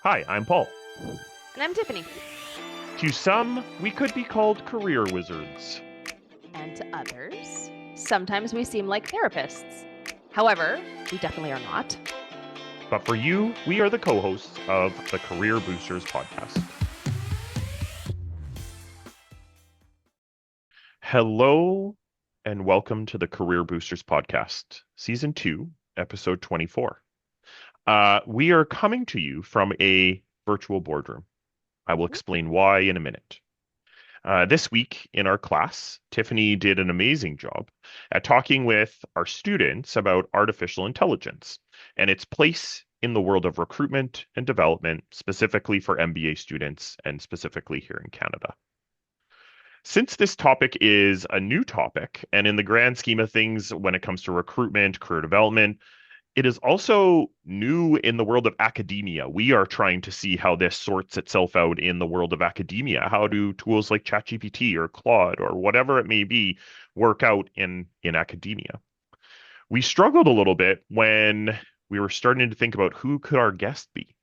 Hi, I'm Paul. And I'm Tiffany. To some, we could be called career wizards. And to others, sometimes we seem like therapists. However, we definitely are not. But for you, we are the co hosts of the Career Boosters podcast. Hello, and welcome to the Career Boosters podcast, Season 2, Episode 24. We are coming to you from a virtual boardroom. I will explain why in a minute. This week in our class, Tiffany did an amazing job at talking with our students about artificial intelligence and its place in the world of recruitment and development, specifically for MBA students and specifically here in Canada. Since this topic is a new topic, and in the grand scheme of things, when it comes to recruitment, career development, it is also new in the world of academia. We are trying to see how this sorts itself out in the world of academia. How do tools like ChatGPT or Claude or whatever it may be work out in academia? We struggled a little bit when we were starting to think about who could our guest be.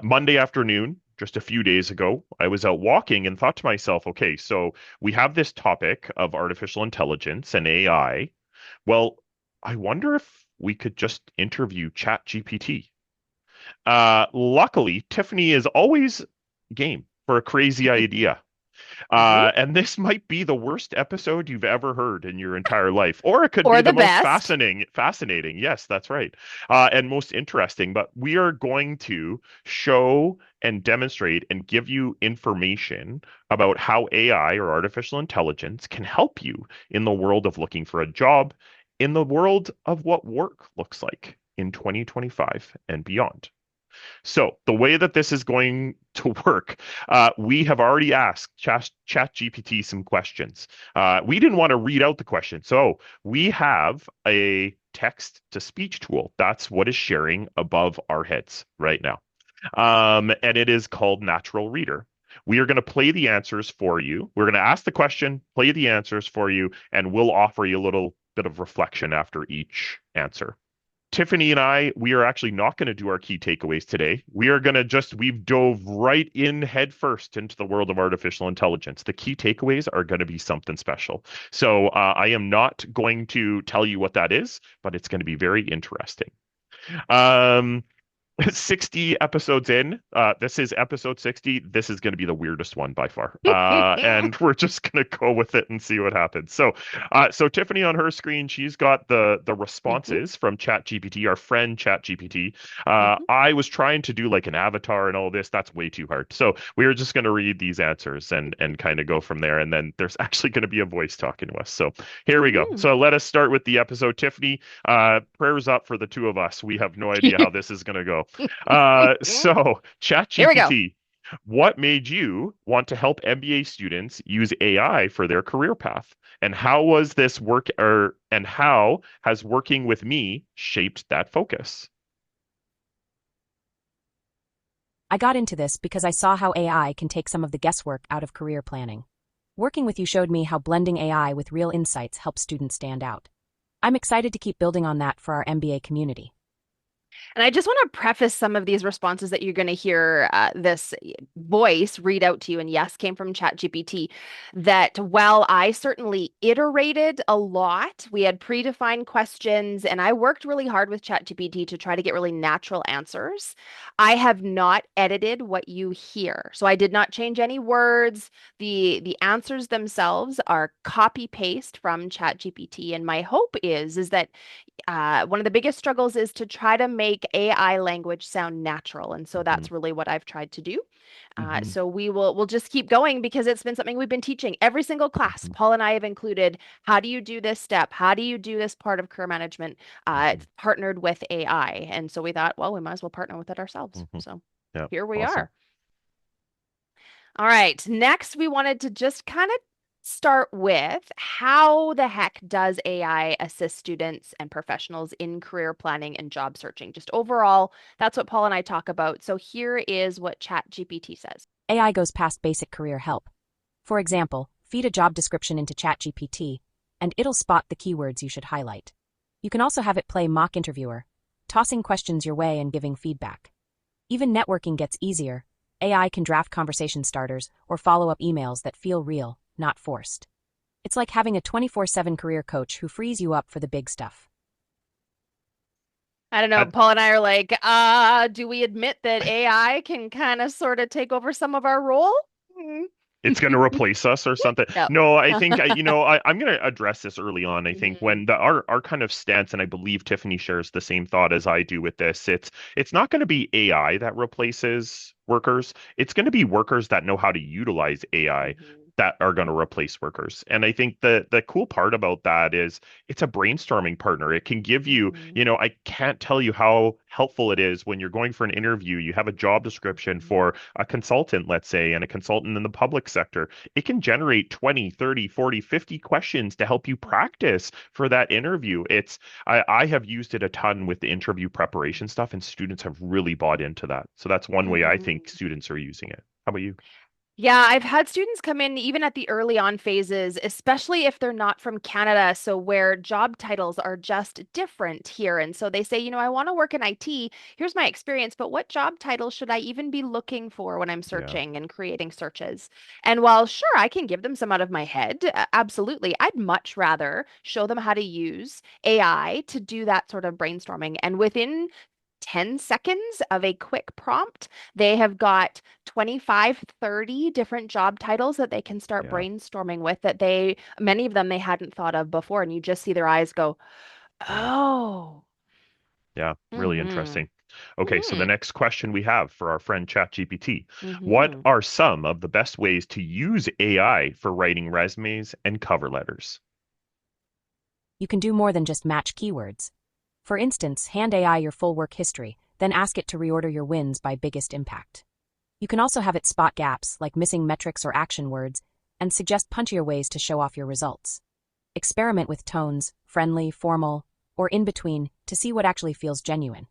Monday afternoon, just a few days ago, I was out walking and thought to myself, okay, so we have this topic of artificial intelligence and AI. Well, I wonder if we could just interview ChatGPT. Luckily, Tiffany is always game for a crazy idea. Mhm. And this might be the worst episode you've ever heard in your entire life, or it could be Or the the most best. fascinating. Yes, that's right. And most interesting. But we are going to show and demonstrate and give you information about how AI or artificial intelligence can help you in the world of looking for a job, in the world of what work looks like in 2025 and beyond. So the way that this is going to work, we have already asked ChatGPT some questions. We didn't want to read out the question, so we have a text to speech tool. That's what is sharing above our heads right now. And it is called Natural Reader. We are going to play the answers for you. We're going to ask the question, play the answers for you, and we'll offer you a little bit of reflection after each answer. Tiffany and I, we are actually not going to do our key takeaways today. We are going to we've dove right in head first into the world of artificial intelligence. The key takeaways are going to be something special. So I am not going to tell you what that is, but it's going to be very interesting. Um, 60 episodes in. This is episode 60. This is going to be the weirdest one by far. And we're just going to go with it and see what happens. So Tiffany on her screen, she's got the Mhm. responses from ChatGPT, our friend ChatGPT. Mhm. I was trying to do like an avatar and all this. That's way too hard. So we are just going to read these answers and kind of go from there. And then there's actually going to be a voice talking to us. So here we go. Mhm. So let us start with the episode. Tiffany, prayers up for the two of us. We have no idea how this is going to go. So Here we go. ChatGPT, what made you want to help MBA students use AI for their career path? And how was this work and how has working with me shaped that focus? I got into this because I saw how AI can take some of the guesswork out of career planning. Working with you showed me how blending AI with real insights helps students stand out. I'm excited to keep building on that for our MBA community. And I just want to preface some of these responses that you're going to hear this voice read out to you. And yes, came from ChatGPT. That while I certainly iterated a lot, we had predefined questions, and I worked really hard with ChatGPT to try to get really natural answers. I have not edited what you hear. So I did not change any words. The answers themselves are copy paste from ChatGPT. And my hope is that one of the biggest struggles is to try to make AI language sound natural, and so Hmm. that's really what I've tried to do. Hmm. So we'll just keep going because it's been something we've been teaching every single class. Hmm. Paul and I have included how do you do this step? How do you do this part of career management? Hmm. Partnered with AI, and so we thought, well, we might as well partner with it ourselves. Hmm. So Yeah, here we awesome. are. All right. Next, we wanted to just kind of start with how the heck does AI assist students and professionals in career planning and job searching? Just overall, that's what Paul and I talk about. So here is what ChatGPT says. AI goes past basic career help. For example, feed a job description into ChatGPT, and it'll spot the keywords you should highlight. You can also have it play mock interviewer, tossing questions your way and giving feedback. Even networking gets easier. AI can draft conversation starters or follow-up emails that feel real, not forced. It's like having a 24/7 career coach who frees you up for the big stuff. I don't know. That Paul and I are like, do we admit that AI can kind of sort of take over some of our role? Mm. it's going to replace us or something. Yep. No, I think I'm going to address this early on. I think Mhm. when our kind of stance, and I believe Tiffany shares the same thought as I do with this, it's not going to be AI that replaces workers. It's going to be workers that know how to utilize AI Mhm. that are going to replace workers. And I think the cool part about that is it's a brainstorming partner. It can give you, Mhm. I can't tell you how helpful it is when you're going for an interview. You have a job description Mhm. for a consultant, let's say, and a consultant in the public sector. It can generate 20, 30, 40, 50 questions to help you practice for that interview. I have used it a ton with the interview preparation stuff, and students have really bought into that. So that's one way I think Mhm. students are using it. How about you? Yeah, I've had students come in even at the early on phases, especially if they're not from Canada, so where job titles are just different here. And so they say, I want to work in IT. Here's my experience, but what job title should I even be looking for when I'm Yeah, searching and creating searches? And while sure, I can give them some out of my head, absolutely, I'd much rather show them how to use AI to do that sort of brainstorming. And within 10 seconds of a quick prompt, they have got 25, 30 different job titles that they can start yeah, brainstorming with that many of them they hadn't thought of before. And you just see their eyes go, yeah, oh, yeah. Really mm-hmm, interesting. Okay, so the mm-hmm, next question we have for our friend ChatGPT. What mm-hmm. are some of the best ways to use AI for writing resumes and cover letters? You can do more than just match keywords. For instance, hand AI your full work history, then ask it to reorder your wins by biggest impact. You can also have it spot gaps, like missing metrics or action words, and suggest punchier ways to show off your results. Experiment with tones, friendly, formal, or in between, to see what actually feels genuine.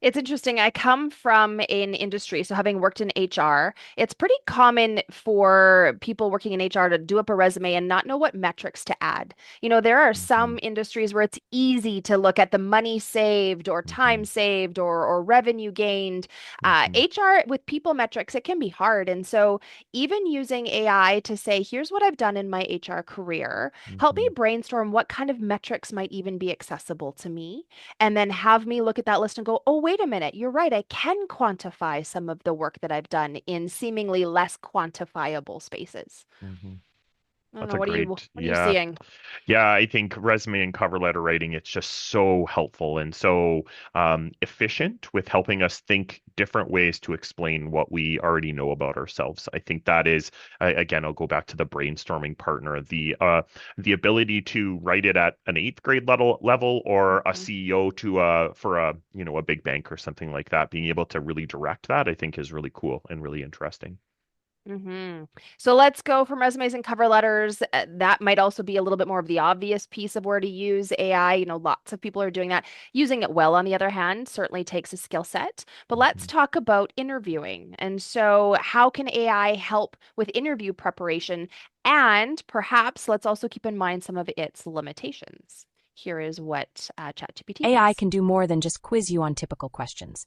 It's interesting. I come from an industry, so having worked in HR, it's pretty common for people working in HR to do up a resume and not know what metrics to add. There are Hmm. some industries where it's easy to look at the money saved or Hmm. time saved or revenue gained. Hmm. HR with people metrics, it can be hard. And so even using AI to say, here's what I've done in my HR career, help me Hmm. brainstorm what kind of metrics might even be accessible to me and then have me look at that list and go, oh, wait a minute, you're right. I can quantify some of the work that I've done in seemingly less quantifiable spaces. Hmm. I don't That's know. a What great, are you yeah. seeing? Yeah, I think resume and cover letter writing, it's just so helpful and so efficient with helping us think different ways to explain what we already know about ourselves. I think that is, again, I'll go back to the brainstorming partner, the ability to write it at an eighth grade level or a Mhm. CEO to for a a big bank or something like that. Being able to really direct that, I think, is really cool and really interesting. So let's go from resumes and cover letters. That might also be a little bit more of the obvious piece of where to use AI. Lots of people are doing that. Using it well, on the other hand, certainly takes a skill set. But let's Mhm. talk about interviewing. And so, how can AI help with interview preparation? And perhaps let's also keep in mind some of its limitations. Here is what ChatGPT AI has. can do more than just quiz you on typical questions.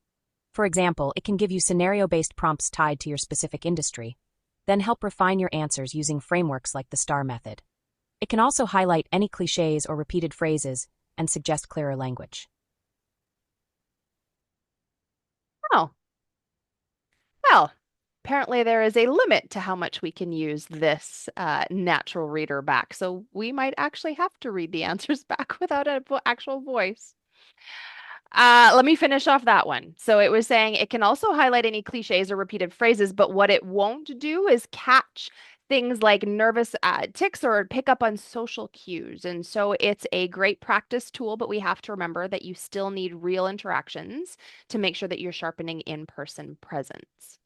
For example, it can give you scenario-based prompts tied to your specific industry, then help refine your answers using frameworks like the STAR method. It can also highlight any cliches or repeated phrases and suggest clearer language. Oh, well, apparently there is a limit to how much we can use this natural reader back. So we might actually have to read the answers back without an actual voice. Let me finish off that one. So it was saying it can also highlight any cliches or repeated phrases, but what it won't do is catch things like nervous tics or pick up on social cues. And so it's a great practice tool, but we have to remember that you still need real interactions to make sure that you're sharpening in-person presence.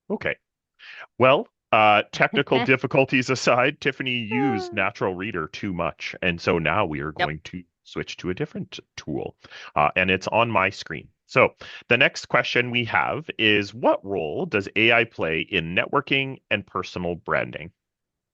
Okay. Well, technical difficulties aside, Tiffany used Natural Reader too much. And so now we are Yep. going to switch to a different tool, and it's on my screen. So the next question we have is, what role does AI play in networking and personal branding?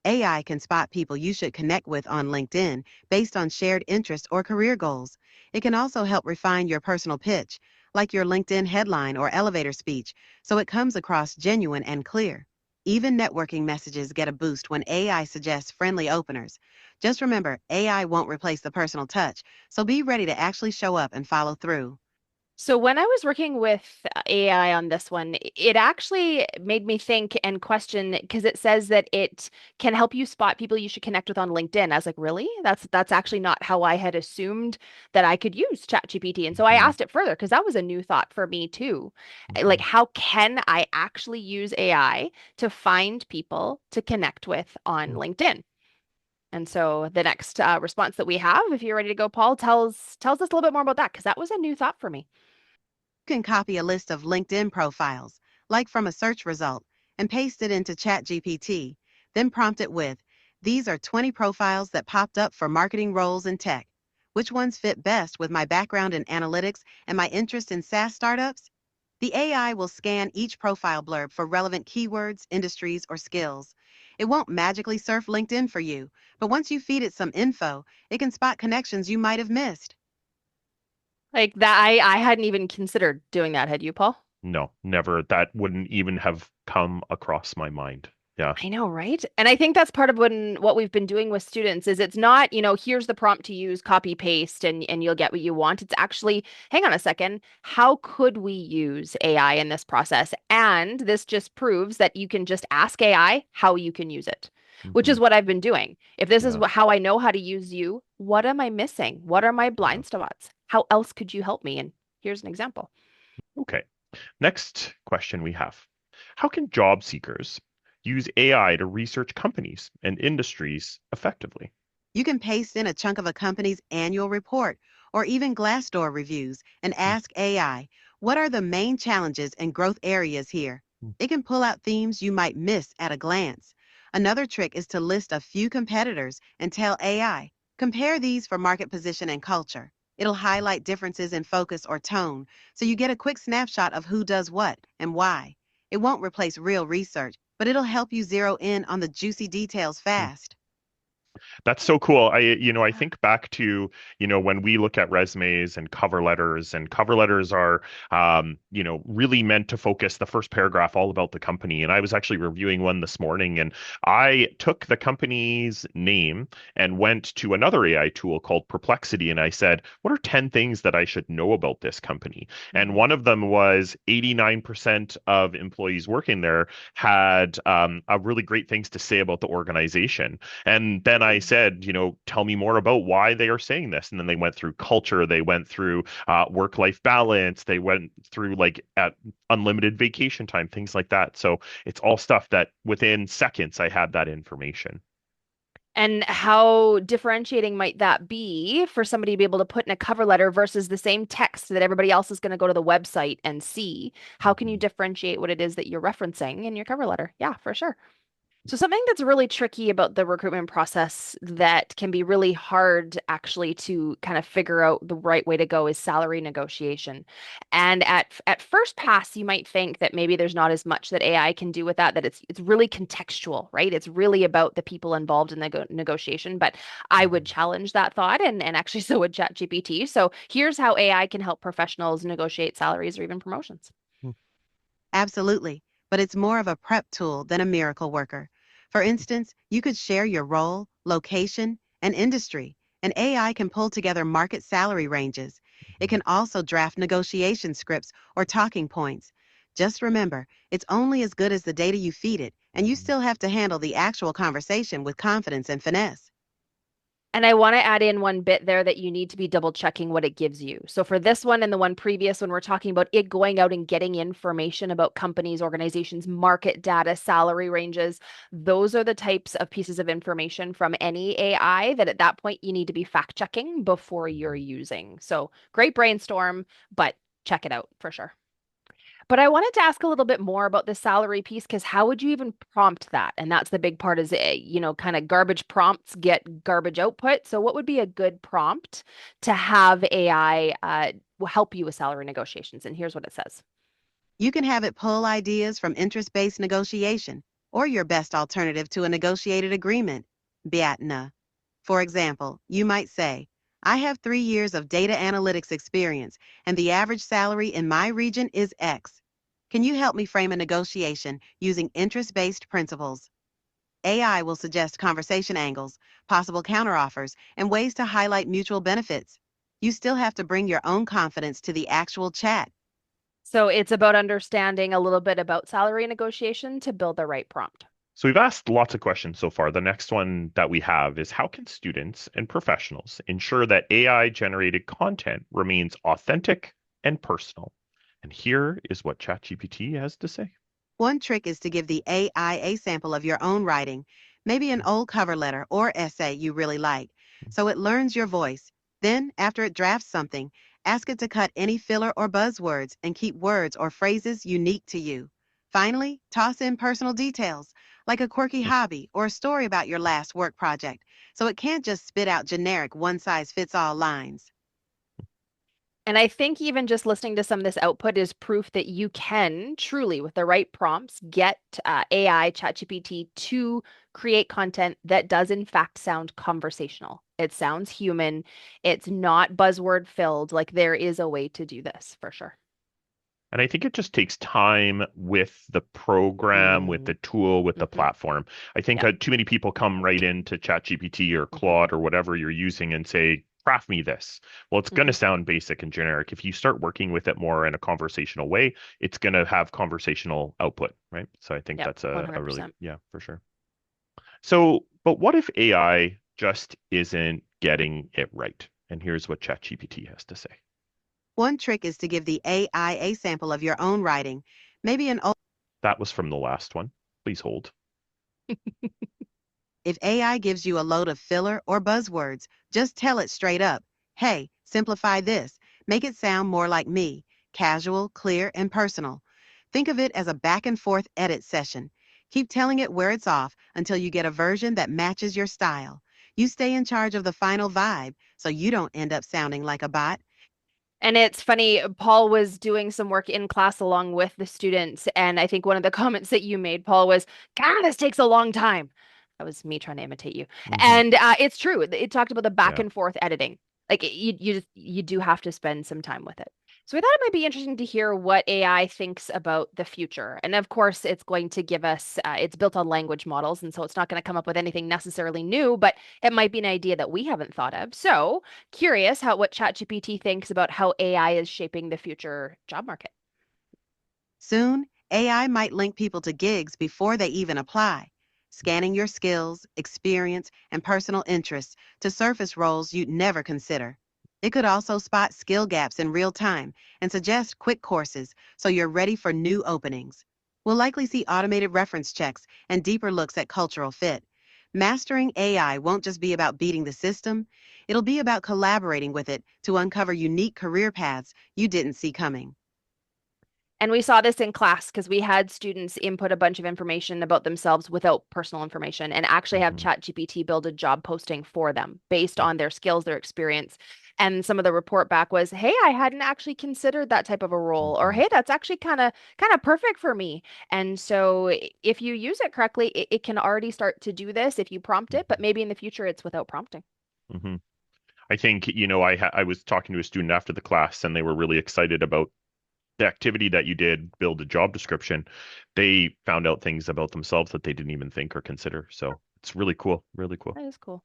AI can spot people you should connect with on LinkedIn based on shared interests or career goals. It can also help refine your personal pitch, like your LinkedIn headline or elevator speech, so it comes across genuine and clear. Even networking messages get a boost when AI suggests friendly openers. Just remember, AI won't replace the personal touch, so be ready to actually show up and follow through. So when I was working with AI on this one, it actually made me think and question because it says that it can help you spot people you should connect with on LinkedIn. I was like, really? That's actually not how I had assumed that I could use ChatGPT. And so I Mhm, asked it further because that was a new thought for me too. Like, mhm, how can I actually use AI to find people to connect with on mhm. LinkedIn? And so the next response that we have, if you're ready to go, Paul, tells us a little bit more about that because that was a new thought for me. You can copy a list of LinkedIn profiles, like from a search result, and paste it into ChatGPT. Then prompt it with, "These are 20 profiles that popped up for marketing roles in tech. Which ones fit best with my background in analytics and my interest in SaaS startups?" The AI will scan each profile blurb for relevant keywords, industries, or skills. It won't magically surf LinkedIn for you, but once you feed it some info, it can spot connections you might have missed. Like that, I hadn't even considered doing that. Had you, Paul? No, never. That wouldn't even have come across my mind. Yeah. I know, right? And I think that's part of what we've been doing with students is it's not, here's the prompt to use, copy paste, and you'll get what you want. It's actually, hang on a second, how could we use AI in this process? And this just proves that you can just ask AI how you can use it, which Hmm. is what I've been doing. If this is Yeah. how I know how to use you, what am I missing? What are my Yeah. blind spots? How else could you help me? And here's an example. Okay. Next question we have. How can job seekers use AI to research companies and industries effectively? You can paste in a chunk of a company's annual report or even Glassdoor reviews and ask AI, what are the main challenges and growth areas here? It can pull out themes you might miss at a glance. Another trick is to list a few competitors and tell AI, compare these for market position and culture. It'll highlight differences in focus or tone, so you get a quick snapshot of who does what and why. It won't replace real research, but it'll help you zero in on the juicy details fast. That's so cool. I think back to, when we look at resumes and cover letters are, really meant to focus the first paragraph all about the company. And I was actually reviewing one this morning and I took the company's name and went to another AI tool called Perplexity. And I said, what are 10 things that I should know about this company? And Mhm. one of them was 89% of employees working there had a really great things to say about the organization. And then I said, tell me more about why they are saying this. And then they went through culture, they went through work-life balance, they went through like unlimited vacation time, things like that. So it's all stuff that within seconds I had that information. And how differentiating might that be for somebody to be able to put in a cover letter versus the same text that everybody else is going to go to the website and see? How can you Mhm. differentiate what it is that you're referencing in your cover letter? Yeah, for sure. So something that's really tricky about the recruitment process that can be really hard actually to kind of figure out the right way to go is salary negotiation. And at first pass, you might think that maybe there's not as much that AI can do with that, that it's really contextual, right? It's really about the people involved in the negotiation. But I would Mhm. challenge that thought and actually so would ChatGPT. So here's how AI can help professionals negotiate salaries or even promotions. Absolutely, but it's more of a prep tool than a miracle worker. For instance, you could share your role, location, and industry, and AI can pull together market salary ranges. It Mhm. can also draft negotiation scripts or talking points. Just remember, it's only as good as the data you feed it, and you Mhm. still have to handle the actual conversation with confidence and finesse. And I want to add in one bit there that you need to be double checking what it gives you. So for this one and the one previous, when we're talking about it going out and getting information about companies, organizations, market data, salary ranges, those are the types of pieces of information from any AI that at that point you need to be fact checking before you're using. So great brainstorm, but check it out for sure. But I wanted to ask a little bit more about the salary piece because how would you even prompt that? And that's the big part is, kind of garbage prompts get garbage output. So what would be a good prompt to have AI help you with salary negotiations? And here's what it says. You can have it pull ideas from interest based negotiation. or your best alternative to a negotiated agreement, BATNA. For example, you might say, I have 3 years of data analytics experience, and the average salary in my region is X. Can you help me frame a negotiation using interest-based principles? AI will suggest conversation angles, possible counteroffers, and ways to highlight mutual benefits. You still have to bring your own confidence to the actual chat. So it's about understanding a little bit about salary negotiation to build the right prompt. So we've asked lots of questions so far. The next one that we have is how can students and professionals ensure that AI generated content remains authentic and personal? And here is what ChatGPT has to say. One trick is to give the AI a sample of your own writing, maybe an old cover letter or essay you really like, so it learns your voice. Then, after it drafts something, ask it to cut any filler or buzzwords and keep words or phrases unique to you. Finally, toss in personal details, like a quirky hobby or a story about your last work project, so it can't just spit out generic one-size-fits-all lines. And I think even just listening to some of this output is proof that you can truly, with the right prompts, get AI, ChatGPT to create content that does in fact sound conversational. It sounds human. It's not buzzword filled. Like there is a way to do this for sure. And I think it just takes time with the program, with the tool, with the Mhm. platform. I think Yeah. too many people come right into ChatGPT or Mhm. Claude or whatever you're using and say, craft me this. Well, it's going to Mhm. sound basic and generic. If you start working with it more in a conversational way, it's going to have conversational output, right? So I think Yep. that's a really, 100%. yeah, for sure. So, but what if AI just isn't getting it right? And here's what ChatGPT has to say. One trick is to give the AI a sample of your own writing, maybe an old. That was from the last one. Please hold. If AI gives you a load of filler or buzzwords, just tell it straight up, hey, simplify this, make it sound more like me, casual, clear, and personal. Think of it as a back and forth edit session. Keep telling it where it's off until you get a version that matches your style. You stay in charge of the final vibe so you don't end up sounding like a bot. And it's funny, Paul was doing some work in class along with the students. And I think one of the comments that you made, Paul, was, God, this takes a long time. That was me trying to imitate you. Hmm. And it's true. It talked about the back Yeah. and forth editing. Like you do have to spend some time with it. So we thought it might be interesting to hear what AI thinks about the future. And of course, it's going to give us, it's built on language models. And so it's not going to come up with anything necessarily new, but it might be an idea that we haven't thought of. So curious what ChatGPT thinks about how AI is shaping the future job market. Soon, AI might link people to gigs before they even apply, scanning your skills, experience, and personal interests to surface roles you'd never consider. It could also spot skill gaps in real time and suggest quick courses so you're ready for new openings. We'll likely see automated reference checks and deeper looks at cultural fit. Mastering AI won't just be about beating the system, it'll be about collaborating with it to uncover unique career paths you didn't see coming. And we saw this in class because we had students input a bunch of information about themselves without personal information and actually have Hmm. ChatGPT build a job posting for them based Yeah. on their skills, their experience. And some of the report back was, "Hey, I hadn't actually considered that type of a role," or Hmm. "Hey, that's actually kind of perfect for me." And so if you use it correctly, it can already start to do this if you prompt it, but maybe in the future it's without prompting. Hmm. I think, I was talking to a student after the class and they were really excited about the activity that you did, build a job description. They found out things about themselves that they didn't even think or consider. So it's really cool, really cool. That is cool.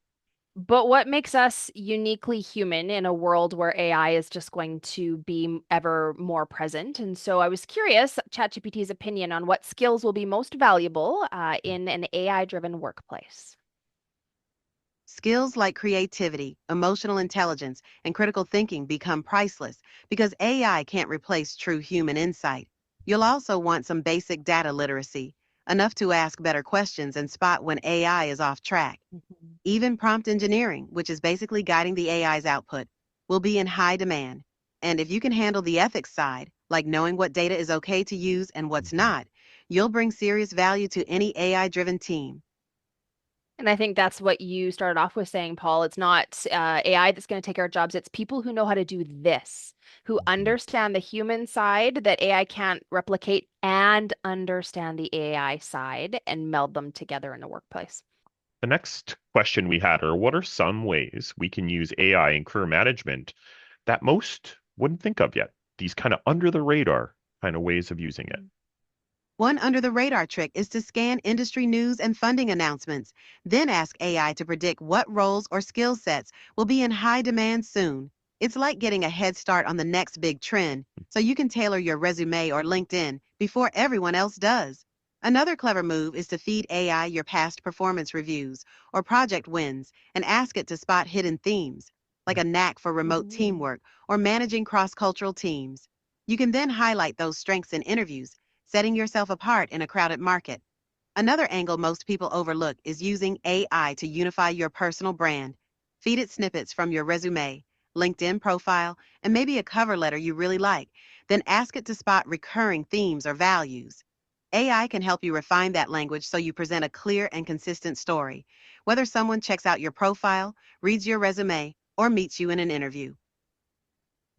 But what makes us uniquely human in a world where AI is just going to be ever more present? And so I was curious, ChatGPT's opinion on what skills will be most valuable in an AI-driven workplace. Skills like creativity, emotional intelligence, and critical thinking become priceless because AI can't replace true human insight. You'll also want some basic data literacy, enough to ask better questions and spot when AI is off track. Mhm. Even prompt engineering, which is basically guiding the AI's output, will be in high demand. And if you can handle the ethics side, like knowing what data is okay to use and what's Mhm. not, you'll bring serious value to any AI driven team. And I think that's what you started off with saying, Paul. It's not AI that's going to take our jobs. It's people who know how to do this, who Mhm. understand the human side that AI can't replicate and understand the AI side and meld them together in the workplace. The next question we had are what are some ways we can use AI in career management that most wouldn't think of yet? These kind of under the radar kind of ways of using it. One under the radar trick is to scan industry news and funding announcements, then ask AI to predict what roles or skill sets will be in high demand soon. It's like getting a head start on the next big trend, so you can tailor your resume or LinkedIn before everyone else does. Another clever move is to feed AI your past performance reviews or project wins and ask it to spot hidden themes, like a knack for remote Mhm. teamwork or managing cross-cultural teams. You can then highlight those strengths in interviews, setting yourself apart in a crowded market. Another angle most people overlook is using AI to unify your personal brand. Feed it snippets from your resume, LinkedIn profile, and maybe a cover letter you really like. Then ask it to spot recurring themes or values. AI can help you refine that language so you present a clear and consistent story, whether someone checks out your profile, reads your resume, or meets you in an interview.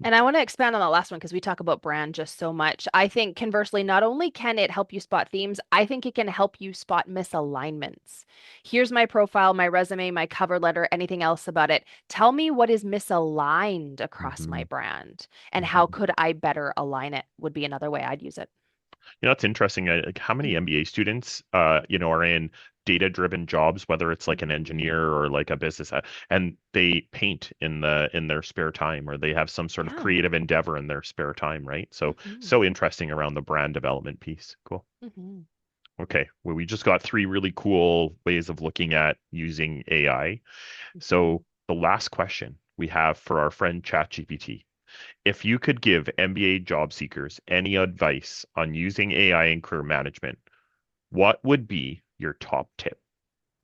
And I want to expand on that last one because we talk about brand just so much. I think conversely, not only can it help you spot themes, I think it can help you spot misalignments. Here's my profile, my resume, my cover letter, anything else about it. Tell me what is misaligned across my Hmm. brand and how Hmm. could I better align it would be another way I'd use it. It's interesting. Like how many MBA students, are in data-driven jobs, whether it's like an Mhm. engineer or like a business, and they paint in their spare time, or they have some sort of Yeah. creative endeavor in their spare time, right? So Hmm. so interesting around the brand development piece. Cool. Hmm. Okay, well, we just got three really cool ways of looking at using AI. Hmm. So the last question we have for our friend ChatGPT. If you could give MBA job seekers any advice on using AI in career management, what would be your top tip?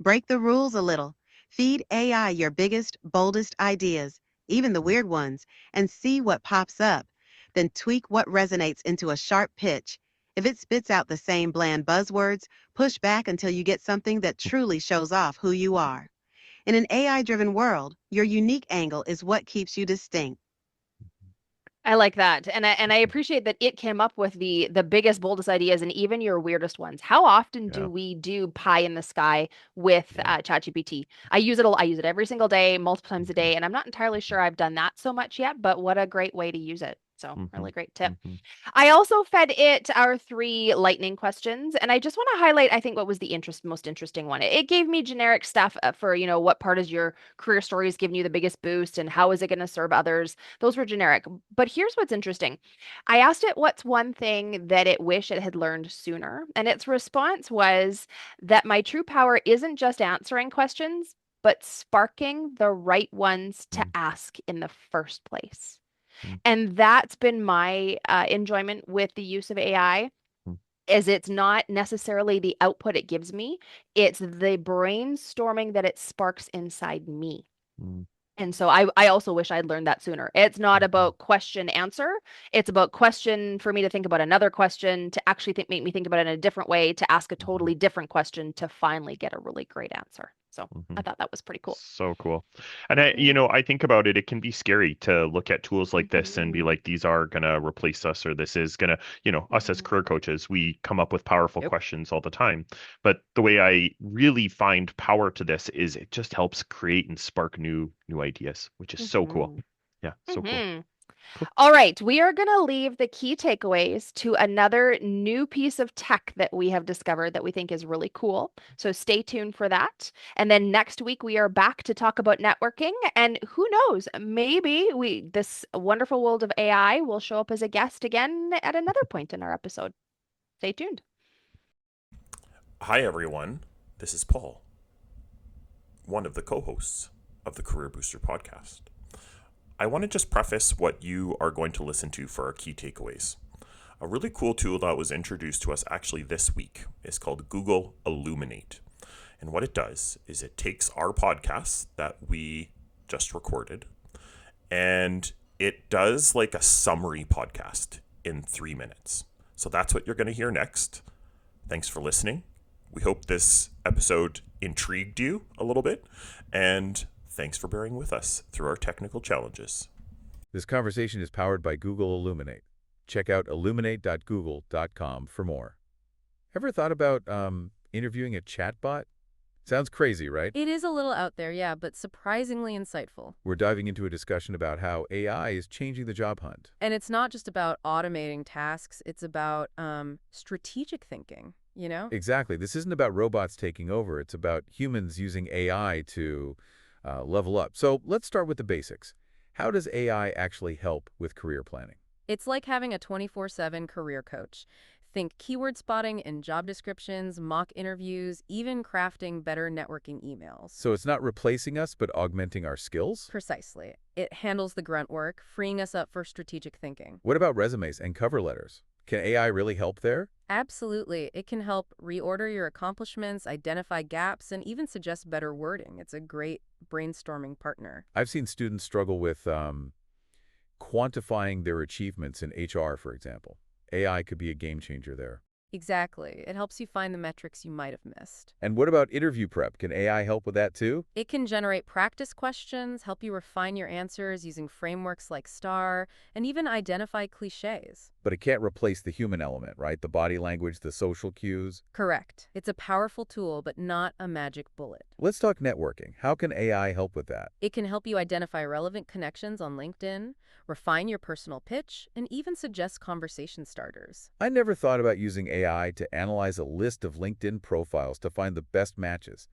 Break the rules a little. Feed AI your biggest, boldest ideas, even the weird ones, and see what pops up. Then tweak what resonates into a sharp pitch. If it spits out the same bland buzzwords, push back until you get something that truly shows off who you are. In an AI driven world, your unique angle is what keeps you distinct. I like that. And I appreciate that it came up with the biggest, boldest ideas and even your weirdest ones. How often Yeah, do we do pie in the sky with yeah. ChatGPT? I use it every single day, multiple times a Hmm. day, and I'm not entirely sure I've done that so much yet, but what a great way to use it. So, Hmm. really great tip. Hmm. I also fed it our three lightning questions, and I just want to highlight, I think, what was the most interesting one. It gave me generic stuff for, what part is your career story is giving you the biggest boost and how is it going to serve others. Those were generic. But here's what's interesting. I asked it what's one thing that it wish it had learned sooner, and its response was that my true power isn't just answering questions, but sparking the right ones to ask in the first place. And that's been my enjoyment with the use of AI is it's not necessarily the output it gives me, it's the brainstorming that it sparks inside me. And so I also wish I'd learned that sooner. It's not about question answer. It's about question for me to think about another question, to actually make me think about it in a different way, to ask a totally different question to finally get a really great answer. So I thought that was pretty cool. So cool. And I think about it, it can be scary to look at tools like this and be Mhm. like, these are gonna replace us, or this is gonna, us as career Mhm. coaches, we come up with powerful Yep. questions all the time. But the way I really find power to this is it just helps create and spark new ideas, which is so cool. Mhm. Yeah, so cool. Mhm. Cool. All right, we are going to leave the key takeaways to another new piece of tech that we have discovered that we think is really cool. So stay tuned for that. And then next week we are back to talk about networking and who knows, maybe we this wonderful world of AI will show up as a guest again at another point in our episode. Stay tuned. Hi, everyone. This is Paul, one of the co hosts of the Career Booster podcast. I want to just preface what you are going to listen to for our key takeaways. A really cool tool that was introduced to us actually this week is called Google Illuminate. And what it does is it takes our podcasts that we just recorded and it does like a summary podcast in 3 minutes. So that's what you're going to hear next. Thanks for listening. We hope this episode intrigued you a little bit. And thanks for bearing with us through our technical challenges. This conversation is powered by Google Illuminate. Check out illuminate.google.com for more. Ever thought about interviewing a chatbot? Sounds crazy, right? It is a little out there, yeah, but surprisingly insightful. We're diving into a discussion about how AI is changing the job hunt. And it's not just about automating tasks, it's about strategic thinking, you know? Exactly. This isn't about robots taking over. It's about humans using AI to level up. So let's start with the basics. How does AI actually help with career planning? It's like having a 24/7 career coach. Think keyword spotting in job descriptions, mock interviews, even crafting better networking emails. So it's not replacing us, but augmenting our skills? Precisely. It handles the grunt work, freeing us up for strategic thinking. What about resumes and cover letters? Can AI really help there? Absolutely. It can help reorder your accomplishments, identify gaps, and even suggest better wording. It's a great brainstorming partner. I've seen students struggle with quantifying their achievements in HR, for example. AI could be a game changer there. Exactly. It helps you find the metrics you might have missed. And what about interview prep? Can AI help with that too? It can generate practice questions, help you refine your answers using frameworks like STAR, and even identify cliches. But it can't replace the human element, right? The body language, the social cues. Correct. It's a powerful tool, but not a magic bullet. Let's talk networking. How can AI help with that? It can help you identify relevant connections on LinkedIn, refine your personal pitch, and even suggest conversation starters. I never thought about using AI to analyze a list of LinkedIn profiles to find the best matches.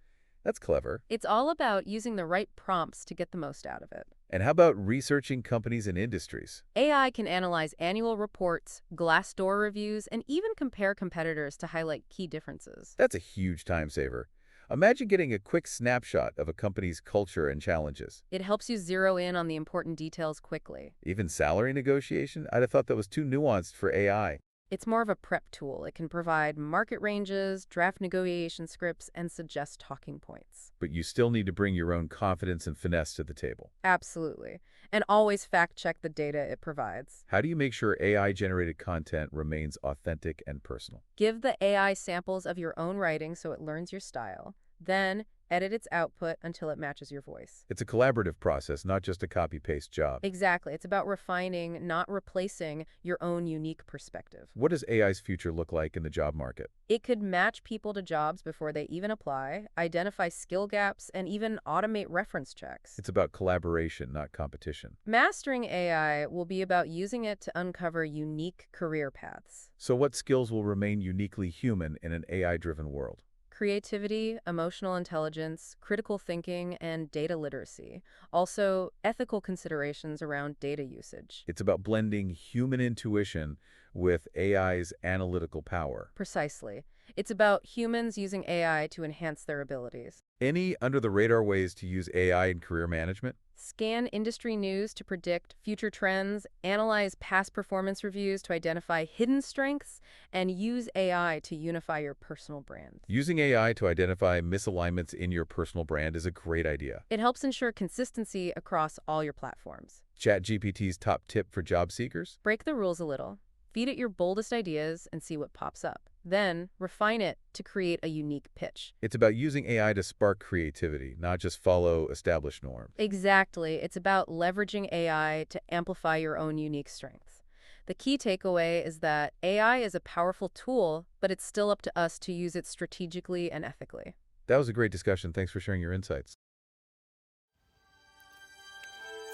That's clever. It's all about using the right prompts to get the most out of it. And how about researching companies and industries? AI can analyze annual reports, Glassdoor reviews, and even compare competitors to highlight key differences. That's a huge time saver. Imagine getting a quick snapshot of a company's culture and challenges. It helps you zero in on the important details quickly. Even salary negotiation? I'd have thought that was too nuanced for AI. It's more of a prep tool. It can provide market ranges, draft negotiation scripts, and suggest talking points. But you still need to bring your own confidence and finesse to the table. Absolutely. And always fact-check the data it provides. How do you make sure AI-generated content remains authentic and personal? Give the AI samples of your own writing so it learns your style. Then edit its output until it matches your voice. It's a collaborative process, not just a copy-paste job. Exactly. It's about refining, not replacing your own unique perspective. What does AI's future look like in the job market? It could match people to jobs before they even apply, identify skill gaps, and even automate reference checks. It's about collaboration, not competition. Mastering AI will be about using it to uncover unique career paths. So what skills will remain uniquely human in an AI-driven world? Creativity, emotional intelligence, critical thinking, and data literacy. Also, ethical considerations around data usage. It's about blending human intuition with AI's analytical power. Precisely. It's about humans using AI to enhance their abilities. Any under-the-radar ways to use AI in career management? Scan industry news to predict future trends, analyze past performance reviews to identify hidden strengths, and use AI to unify your personal brand. Using AI to identify misalignments in your personal brand is a great idea. It helps ensure consistency across all your platforms. ChatGPT's top tip for job seekers? Break the rules a little. Feed it your boldest ideas and see what pops up. Then, refine it to create a unique pitch. It's about using AI to spark creativity, not just follow established norms. Exactly. It's about leveraging AI to amplify your own unique strengths. The key takeaway is that AI is a powerful tool, but it's still up to us to use it strategically and ethically. That was a great discussion. Thanks for sharing your insights.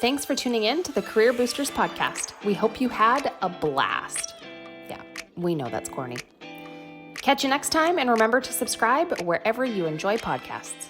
Thanks for tuning in to the Career Boosters podcast. We hope you had a blast. Yeah, we know that's corny. Catch you next time, and remember to subscribe wherever you enjoy podcasts.